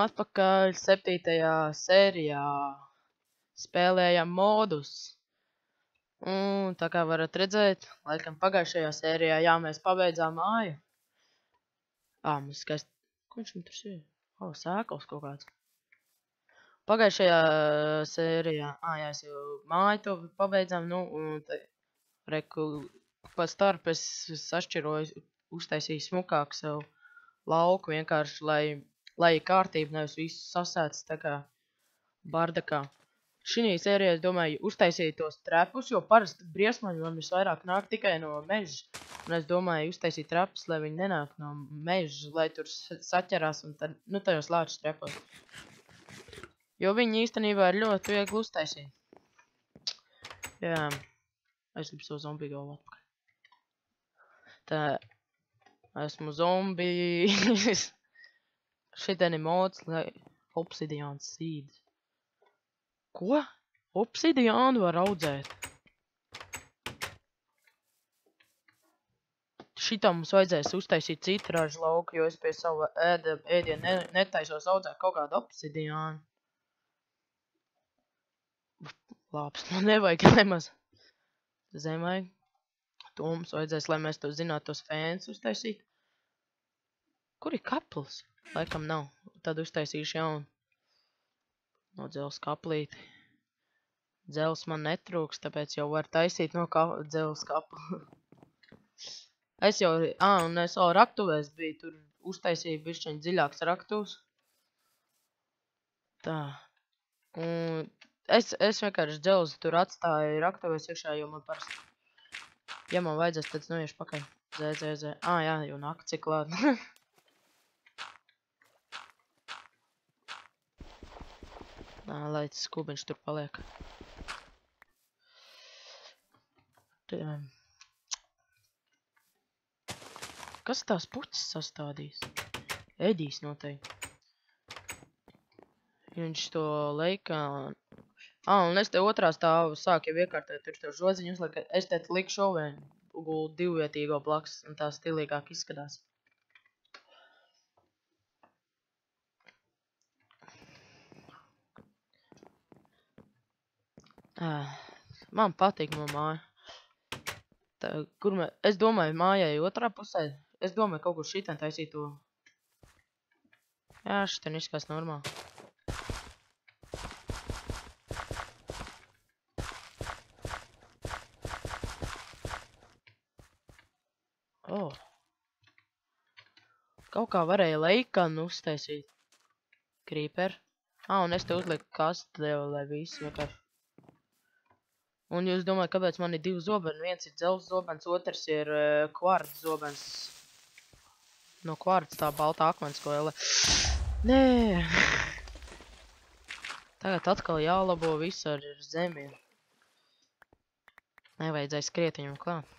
atpakaļ 7. sērijā. Spēlējam modus. Un tā kā varat redzēt, laikam pagājušajā sērijā, jā, mēs pabeidzām māju. Mums skaisti. Ko viņš man tur ir? Sēkls kaut kāds. Pagājušajā sērijā, jā, es jau māju to pabeidzām, nu, un te, reku, pa starp es sašķiroju, uztaisīju smukāku sev lauku vienkārši, lai kārtība nevis visu sasēts tā kā bardakā. Šī sērijā, es domāju, uztaisīju tos trepus, jo parasti briesmaņi man visvairāk nāk tikai no meža. Un es domāju, uztaisīt trepus, lai viņi nenāk no meža, lai tur saķerās un tad, nu, tajos lāčus trepos. Jo viņi īstenībā ir ļoti viegli uztaisīt. Jā, es gribu savu zombiju galvu atpakaļ. Tā, esmu zombijs. Šitien ir mods, lai obsidiāns seeds. Ko? Obsidiānu var audzēt. Šitā mums vajadzēs uztaisīt citrāžu lauku, jo es pie sava ēdienu netaisos audzēt kaut kādu obsidiānu. Labs, man nevajag nemaz. Zemai. To mums vajadzēs, lai mēs to zinātu, tos fēnus uztaisīt. Kur ir kapls? Laikam nav. Tad uztaisīšu jaunu. No dzeles kaplīti. Dzeles man netrūks, tāpēc jau var taisīt no dzeles kapla. Es jau, un es vēl raktuvēs biju, tur uztaisīju bišķiņ dziļāks raktuvs. Tā. Un es vienkārši dzeles tur atstāju raktuvēs iekšā, jo man parasti. Ja man vajadzēs, tad es noiešu pakaļ. Zē. Jā, jau nakts ir klāt. Lai tas kubiņš tur paliek. Kas tās puķis sastādīs? Edijs noteikti. Viņš to leika. Un es te otrā stāvu sāku jau iekārtēt, tur to žodziņu uzliek. Es te liku šovēnu guldu divvietīgo blaks, un tā stilīgāk izskatās. Man patīk no māja. Es domāju, mājai otrā pusē. Es domāju, kaut kur šitien taisīt to. Jā, šitien izskās normāli. Kaut kā varēja leikanu uztaisīt. Creeper. Un es te uzliku kastu, lai visu vienkārši. Un jūs domājat, kāpēc man ir 2 zobeni? Viens ir dzelzs zobens, otrs ir kvarts zobens. No kvarts tā balta akmenskoele. Nē! Tagad atkal jālabo visu ar zemiem. Nevajadzēja skriet viņam klāt.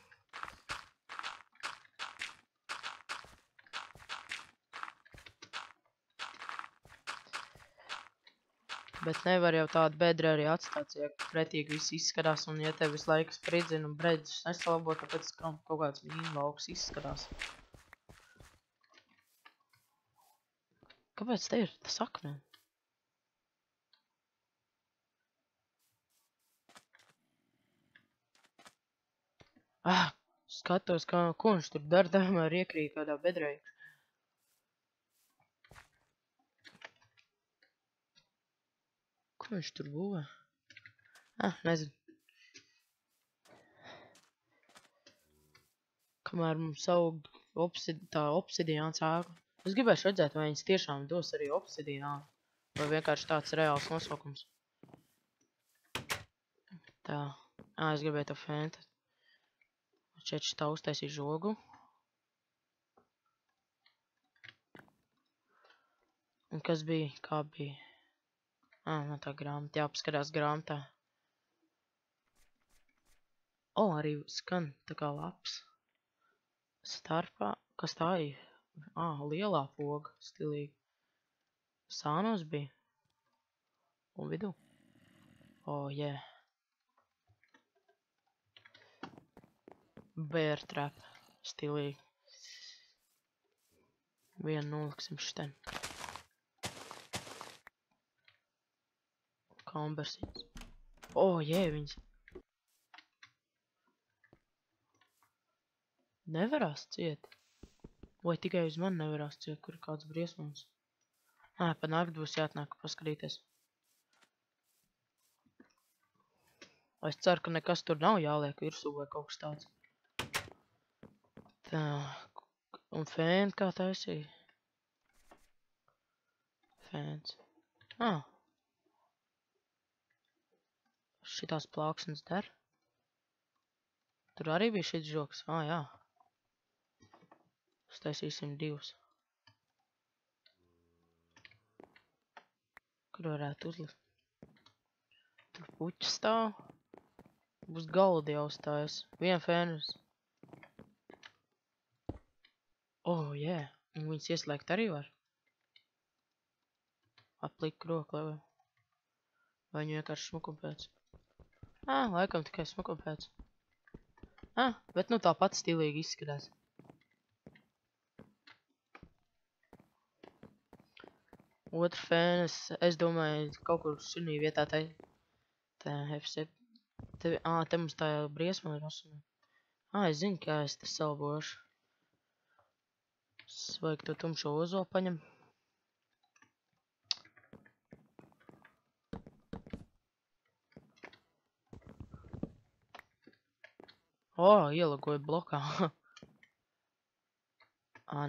Bet nevar jau tādu bedri arī atstāt, ja pretīgi viss izskatās, un ja tev visu laiku spridzina un bredzus nesalabo, tāpēc kaut kāds mīnlauks izskatās. Kāpēc te ir tas akmeni? Skatos, ko viņš tur dara, tomēr iekrīt kādā bedrē. Ko viņš tur būvē? Nezinu. Kamēr mums aug tā obsidiāns ēka. Es gribēšu redzēt, vai viņas tiešām dos arī obsidiānu. Vai vienkārši tāds reāls nosaukums. Tā. Es gribēju to fēntu. Šeit šitā uztaisīju žogu. Un kas bija? Kā bija? Man tā grāmata, jāpaskatās grāmatā. Arī skan tā kā laps. Starpā, kas tā ir? Lielā poga, stilīgi. Sānos bija. Un vidū. Yeah. Bear trap, stilīgi. Vienu noliksim šitien. Kambersiņas. O, jē, viņas. Nevarās ciet. Vai tikai uz mani nevarās ciet, kur ir kāds briesmums. Pa nakti būs jāatnāk paskatīties. Es ceru, ka nekas tur nav jāliek virsū vai kaut kas tāds. Tā. Un fēni kā taisīja? Fēns. Šitās plāksnes der. Tur arī bija šits žoks. Jā. Uztaisīsim 2. Kur varētu uzlikt? Tur puķi stāv. Būs galdi jāuzstājas. 1 fēnus. Jē. Un viņas ieslēgt arī var. Aplikt roku, vai viņu vienkārši smukam pēc. Laikam tikai smukam pēc. Bet nu tāpat stilīgi izskatās. Otra fēnes, es domāju, kaut kur šinī vietā tā F7. Te mums tā briesma ir asuma. Es zinu, kā es te salbošu. Vajag to tumšo ozolu paņem. Ielagoju blokā.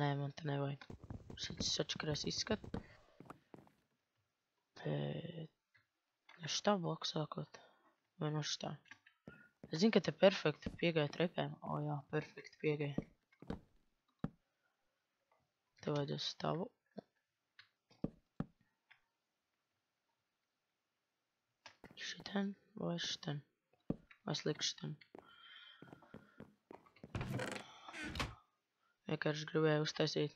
Nē, man te nevajag. Šis sačakarēs izskat. Šitā bloku sākot. Vai no šitā. Es zinu, ka te perfekti piegāja trepēm. Jā, perfekti piegāja. Te vajadzēs stāvu. Šitien vai šitien. Vai slikt šitien. Vienkārši gribēju uztaisīt.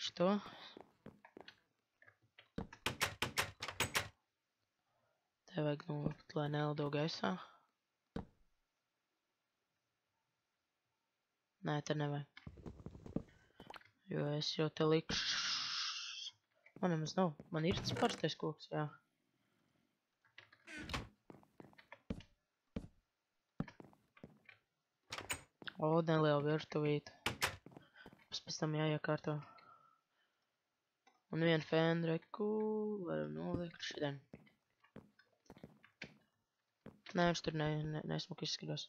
Što? Te vajag nolikt, lai nelido gaisā. Nē, te nevajag. Jo es jau te likšu. Man nemaz nav. Man ir tas parastais koks, jā. Neliela virtuvīte. Pēc tam jāiekārto. Un 1 fēnu reku varam noliekt šitien. Nē, viņš tur nesmuki izskatās.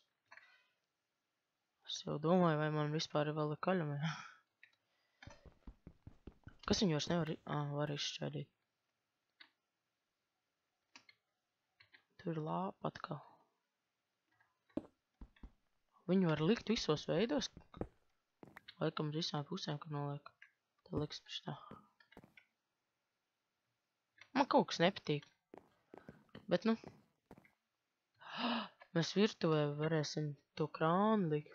Es jau domāju, vai man vispār vēl ir kaļumi. Kas viņu vairs nevar... var izšķaidīt. Tur ir lāpa atkal. Viņu var likt visos veidos. Laikam visām pusēm, kad noliek. Te liks priekšā. Man kaut kas nepatīk. Bet nu. Mēs virtuvē varēsim to krānu likt.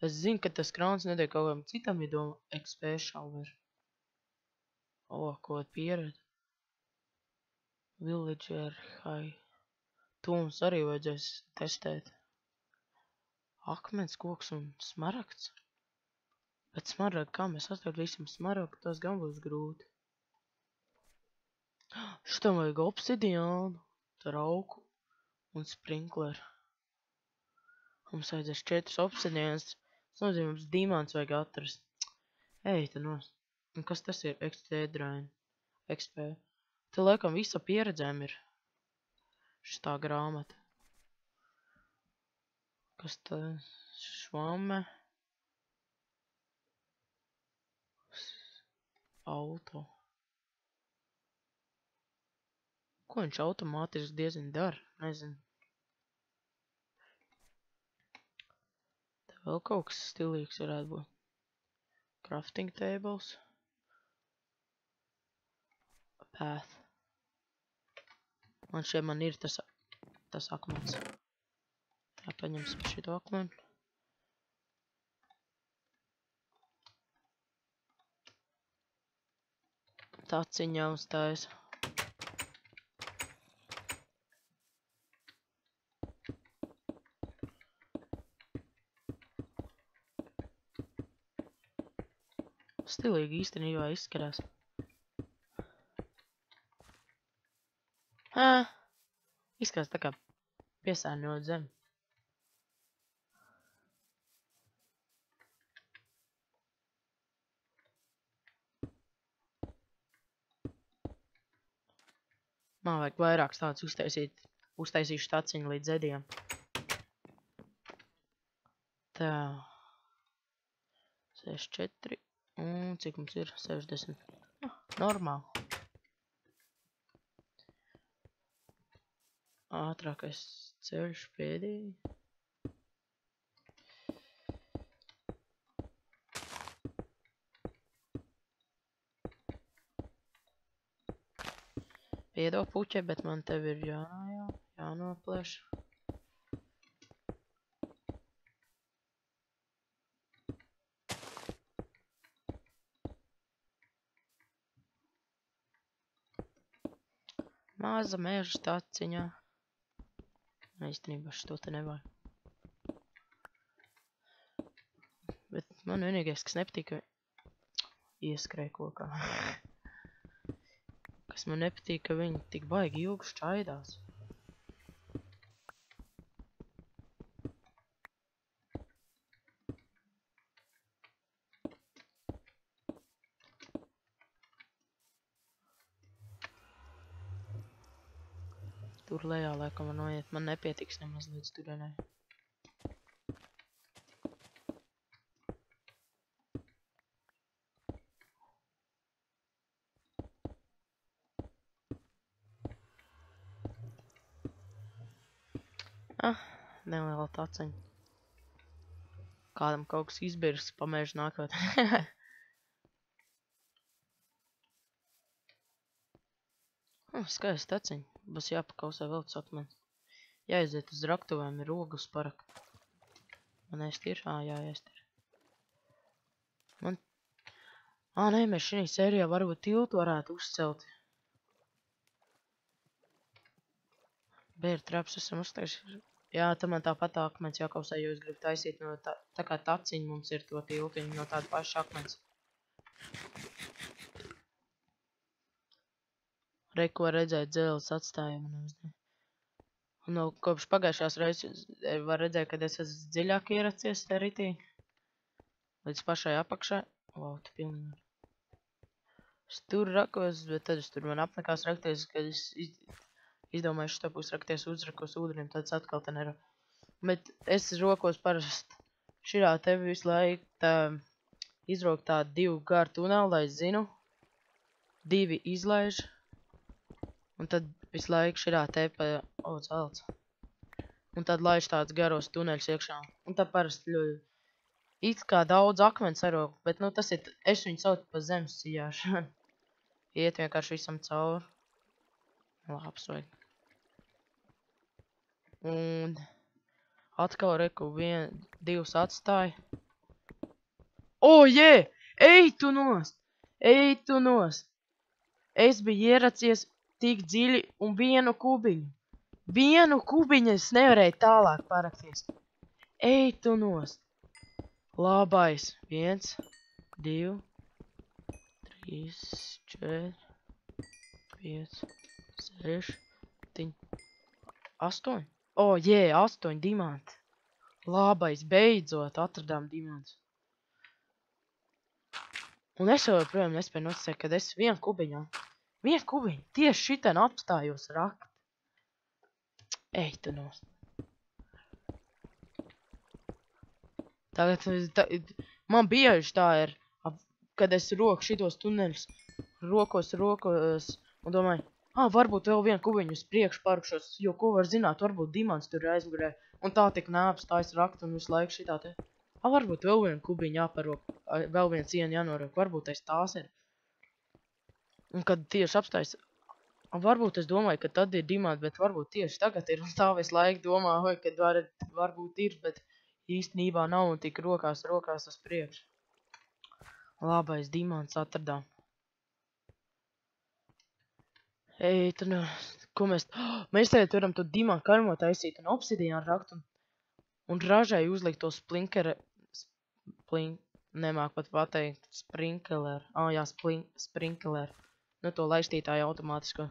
Es zinu, ka tas krāns nedēļ kaut kādam citam iedoma XP šauver. Ko pieredzi. Villager high. To mums arī vajadzēs testēt. Akmens, koks un smaragds. Bet smaragdu, kā mēs atradīsim smaragdu, tas gan būs grūti. Šitam vajag obsidiānu, trauku un sprinkleru. Mums vajadzēs 4 obsidiāns. Tas nozīmē, mums dimants vajag atrast. Te nos. Un kas tas ir? XT drain. XP. Te laikam visa pieredzēm ir. Šitā grāmata. Kas tā? Švame. Auto. Ko viņš automātiski diezin dara? Nezinu. Te vēl kaut kas stilīgs varētu būt. Crafting tables. Path. Man šeit man ir tas akmens. Paņemsim šito akmeni. Taciņā uzstājas. Stilīgi īstenībā izskatās. Izskatās tā kā piesārņot zemi. Man vajag vairākus tādus uztaisīt. Uztaisīšu staciņu līdz zediem. Tā. 64. Un cik mums ir? 60. Normāli. Ātrākais ceļš pēdīgi. Piedod puķe, bet man tev ir jānoplēš. Maza meža staciņā. Īstenībā šo te nevajag. Bet man vienīgais, kas nepatīk, ieskrēja kokā. Kas man nepatīk, ka viņi tik baigi ilgi šķaidās. Tur lejā laikam var noiet, man nepietiks nemaz līdz turienei. Neliela taciņa. Kādam kaut kas izbirs pa mežu nākot. Skaisti taciņa. Būs jāpakausē vēl sakmens. Jāiziet uz raktuvēm, ir ogus parakt. Man ēst ir? Jā, ēst ir. Man... nē, mēs šī sērijā varbūt tiltu varētu uzcelt. Bēr traps esam uztaisījuši. Jā, tam man tāpat akmens jākausē, jo es gribu taisīt no tā kā taciņa mums ir to tiltiņu no tāda paša akmens. Reku var redzēt dzēles atstājumu. Un no kopš pagājušās reizes var redzēt, kad es esmu dziļāk ieracies te ritī. Līdz pašai apakšai. Tu pilnīgi. Es tur rakos, bet tad es tur man apnekās rakties, kad es izdomāju šito pus rakties uzrakos ūdenim, tad es atkal te neru. Bet es rokos parasti širā tevi visu laiku izrok tādu 2 garu tuneli, lai es zinu. 2 izlaiž. Un tad visu laiku širā te pa zelts. Un tad laiž tāds garos tuneļus iekšā. Un tā parasti ļoti it kā daudz akmens arok, bet tas ir, es viņu saucu pa zemes sijāšanu. Iet vienkārši visam cauri. Labs vajag. Un atkal reku 2 atstāja. Jē! Ej tu nost! Ej tu nost! Es biju ieracies tik dziļi un 1 kubiņu. 1 kubiņu es nevarēju tālāk parakties. Ej tu nost! Labais. 1, 2, 3, 4, 5, 6, 7, 8. Jē, 8 dimanti. Labais, beidzot atradām dimantus. Un es joprojām nespēju noticēt, kad es 1 kubiņā. 1 kubiņu. Tieši šitien apstājos rakt. Ej tu nost. Tagad man bieži tā ir, kad es roku šitos tuneļus rokos un domāju, varbūt vēl 1 kubiņu uz priekšu parkšos, jo ko var zināt, varbūt dimants tur aizmugurē. Un tā tik neapstājas rakt un visu laiku šitā te. Varbūt vēl 1 kubiņu jāparok, vēl 1 sienu jānorok, varbūt aiz tās ir. Un kad tieši apstājas, varbūt es domāju, ka tad ir dimanti, bet varbūt tieši tagad ir. Un tā visu laiku domāju, kad varbūt ir, bet īstenībā nav un tik rokās uz priekšu. Labais dimants atradām. Ej, tu ko mēs tagad varam to dimantu karmo taisīt un obsidiānu rakt un ražai uzlikt to nemāk pat pateikt, sprinkleru. Jā, sprinkleru. To laistītāju automātisko.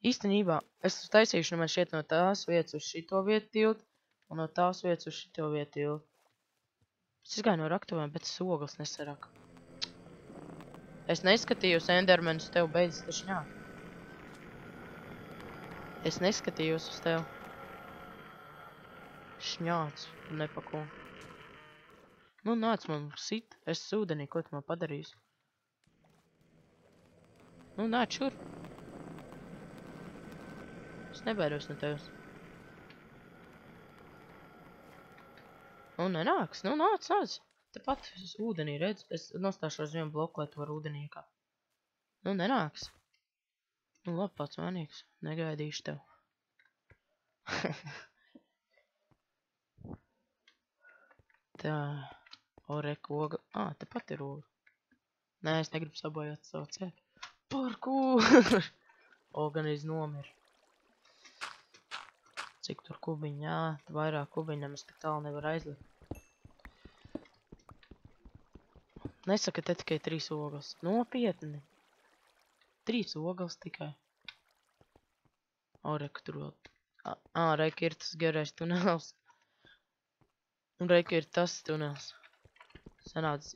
Īstenībā es taisīšu man šeit no tās vietas uz šito vietu tiltu, un no tās vietas uz šito vietu tiltu. Es izgāju no raktuvēm, bet ogles nesaraka. Es neskatījos Endermenus tev beidzas taču ņā. Es neskatījos uz tev. Šņāts, nepako. Nu, nāc man sit, es ūdenī, ko tu man padarīsi? Nu, nāc šur. Es nebaidos no tevis. Nu, nenāks, nu, nāc. Tepat es ūdenī redzu, es nostāšos vienu bloku, lai tu var ūdenī iekāpt. Nu, nenāks. Nu, labi, pats vainīgs, negaidīšu tev. Tā, oreka oga. Tepat ir oga. Nē, es negribu sabojāt savu ceļu. Parkur! Organiz nomir. Cik tur kubiņi, jā, vairāk kubiņi, nemaz tik tālu nevar aizlikt. Nesaka, te tikai 3 ogles. Nopietni. 3 ogles tikai. Reka tur vēl. Reka ir tas garais tunels. Un reka ir tas tunels. Sanāc.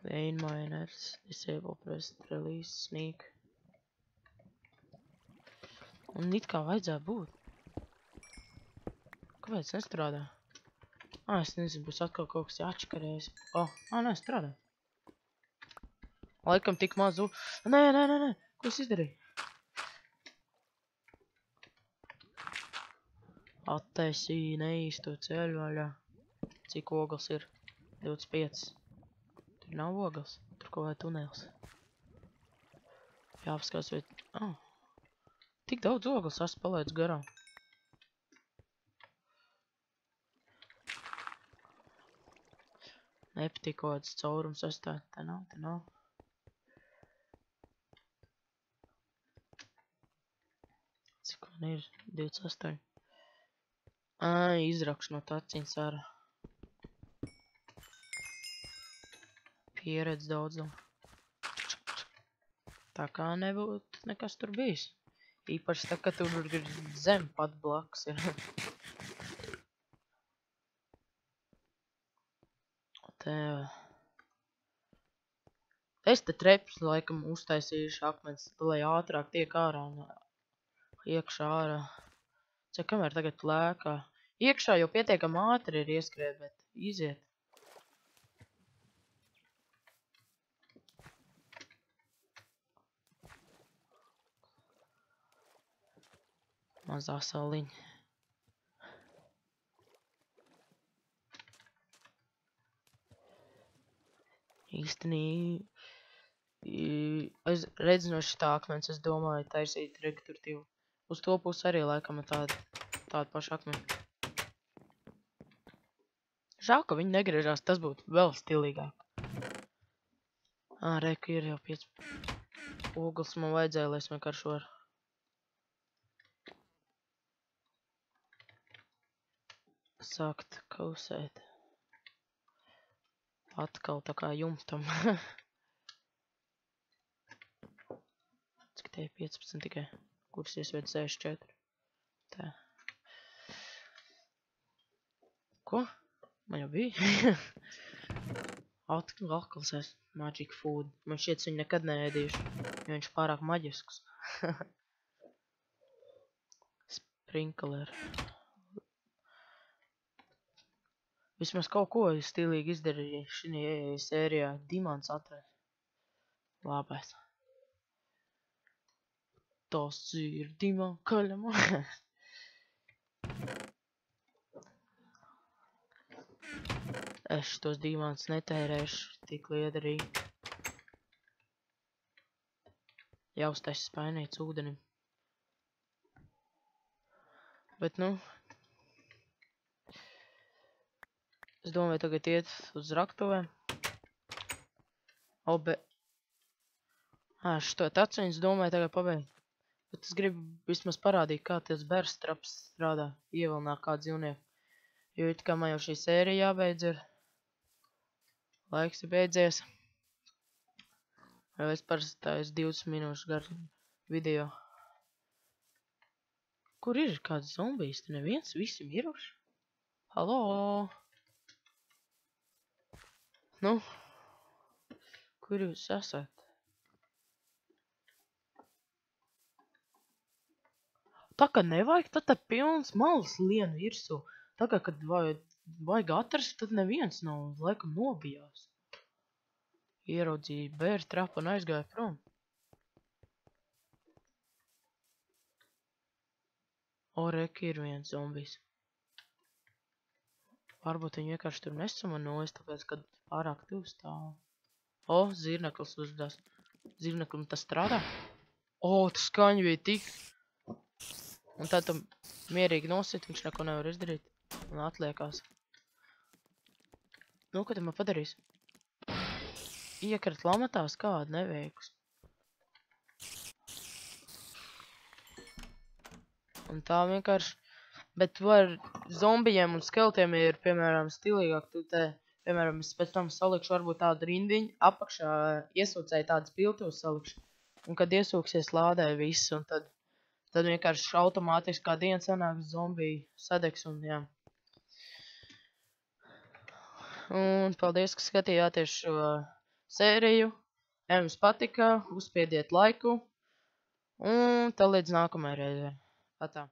Vein miners. Disable press release sneak. Un it kā vajadzētu būt. Kāpēc nestrādā? Es nezinu, būs atkal kaut kas jāatškarējas. Nē, strādā. Laikam tik mazu. Nē. Ko es izdarīju? Attaisīju neīsto ceļu vaļā. Cik ogles ir? 25. Tur nav ogles. Tur kaut vai tunels. Jāapskās vai... Tik daudz ogles esmu palaidis garām. Nepatīk kaut kāds caurums sastāt. Te nav. Cik man ir? 28. Izrakšu no taciņas ārā. Pieredz daudz. Tā kā nebūtu nekas tur bijis. Īpaši tā, ka tur ir zem pat blakus ir. Es te trepus laikam uztaisīšu akmens, lai ātrāk tiek ārā un iekšā ārā. Cik kamēr tagad lēkā. Iekšā jau pietiekam ātri ir ieskriet, bet iziet. Mazā saliņa. Īstenībā, es redzu no šitā akmens, es domāju taisīt rekturtīvu. Uz to pusi arī laikam ir tāda paša akmeni. Žēl, ka viņi negriežās, tas būtu vēl stilīgāk. Reka ir jau 5 ogles man vajadzēja, lai es vienkārši varu. Sākt kausēt. Atkal tā kā jumtam. Cik te ir 15 tikai? Kuras iesvied 64? Tā. Ko? Man jau bija? Atkal es magic food. Man šķiet, viņu nekad neēdīšu. Jo viņš pārāk maģisks. Sprinkler. Vismaz kaut ko stilīgi izdarīju šī sērijā. Dimants atrast. Labais. Tas ir dimants kaļam. Es šitos dimants netērēšu tik liederīgi. Jāuztais spainīts ūdenim. Bet nu... Es domāju tagad iet uz raktuvēm. Šito taciņu es domāju tagad pabeigt. Bet es gribu vismaz parādīt, kā tas bērs traps strādā. Ievilnāk kā dzīvnieku. Jo it kā man jau šī sērija jābeidz ir. Laiks ir beidzies. Jo es parasti taisu 20 minūšu garu video. Kur ir kāds zombijs? Te neviens, visi miruši? Halo? Nu? Kur jūs esat? Tā kā nevajag, tad te pilns malas lienu virsū. Tā kā, kad vajag atrast, tad neviens nav, laikam, nobijās. Ieraudzīja bēru trapu un aizgāja prom. O, reki ir viens zombijs. Varbūt viņi vienkārši tur nesamanojas, tāpēc, kad pārāk tuvu stāv. O, zirneklis uzvedās. Zirneklim tas strādā? O, tas skaņa bija tik. Un tad tu mierīgi nosit, viņš neko nevar izdarīt. Un atliekās. Nu, ko tu man padarīs? Iekrat lamatās kādu neveikus. Un tā vienkārši. Bet tu ar zombijiem un skeletiem ir, piemēram, stilīgāk. Tu te, piemēram, es pēc tam salikšu varbūt tādu rindiņu. Apakšā iesūcēju tādas piltos salikšu. Un kad iesūksies lādē viss, un tad vienkārši automātiski kā diena sanāks zombiju sadegs un jā. Un paldies, ka skatījāties šo sēriju. Ja jums patika, uzspiediet laiku. Un tā līdz nākamajai reizei. Atā.